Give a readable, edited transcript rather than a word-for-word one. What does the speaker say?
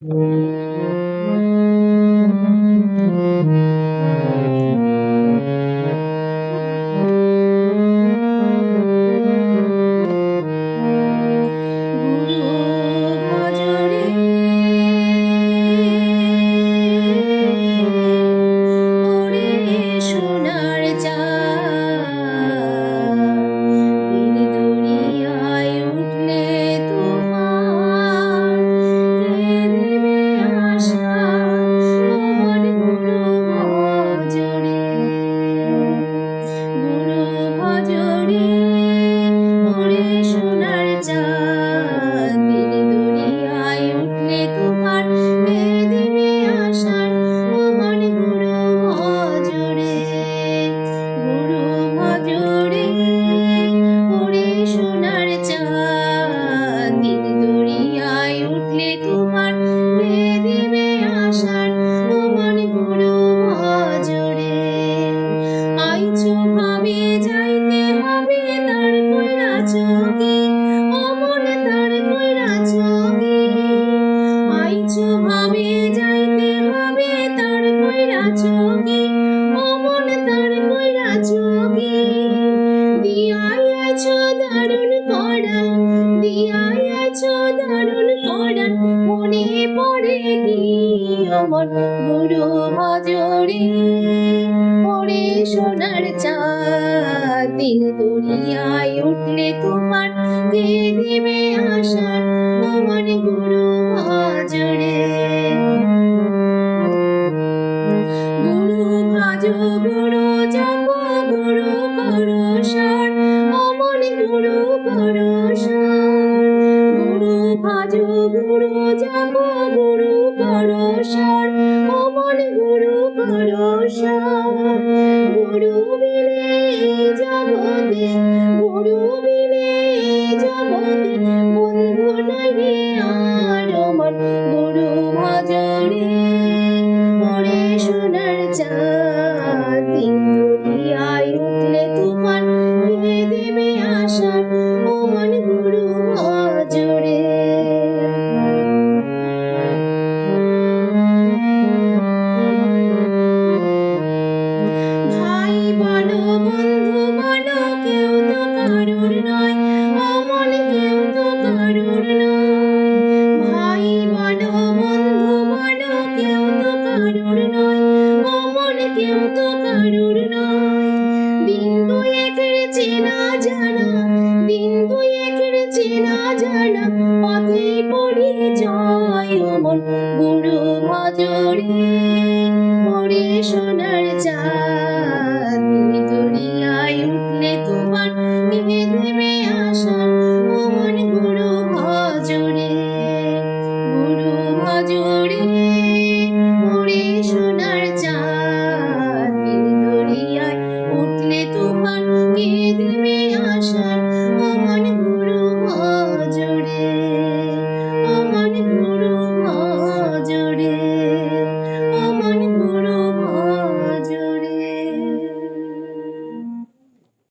গুরু ভজরে ওরে সোনার চাঁদ, দিন দুনিয়ায় উঠলে তুফান, কে দেবে আশা আমার গুরু ভজরে। গুরু ভজরে ওরে সোনার চাঁদ, দিন দুনিয়ায় উঠলে তুফান, কে দেবে আশার আমার গুরু ভজরে। গুরু ভজরে ওরে সোনার চাঁদ, দিন দুনিয়ায় উঠলে তুফান, কে দেবে আশার আমার গুরু ভজরে। আইছো ভাবে যাইতে হবে তার কইরাছ কি, অমন তার কইরাছ কি। আইছো ভাবে যাইতে হবে তার কইরাছ কি, অমন তার কইরাছ কি। দিয়াই আছো দারুণ করাল, দিয়াই আছো দারুণ করাল, মনে পড়ে কি অমন গুরু ভজরে। ওরে সোনার চাঁদ, দিন দুনিয়ায় উঠলে তুফান, কে দেবে আশার আমার গুরু ভজরে। গুরু ভজো গুরু জপ গুরু করো সার, অমন গুরু করো সার। গুরু ভজো গুরু জপ গুরু করো সার, অমন গুরু করো সার। গুরু বিনে এই জগতে, গুরু বিনে এই জগতে বন্ধু নাই রে আর অমন গুরু ভজরে। ওরে সোনার চাঁদ, দিন দুনিয়ায় উঠলে তুফান, কে দেবে আশার অমন গুরু ভজরে। ভাই বলো বন্ধু বলো কেউ তো কারুর নয়, অমন কেউ তো কারুর নয়। ভাই বলো বন্ধু বলো কেউ তো কারুর নয়, অমন কেউ তো কারুর নয়। দিন দুয়েকের চেনা জানা, দিন দুয়েকের চেনা জানা, পথে পরিচয় অমন গুরু ভজরে। ওরে সোনার চাঁদ, দিন দুনিয়ায় উঠলে তুফান, কে দেবে আশার অমন গুরু ভজরে। গুরু ভজরে ওরে সোনার চাঁদ, দিন দুনিয়ায় উঠলে তুফান, কে দেবে আশার অমন গুরু ভজরে। অমন গুরু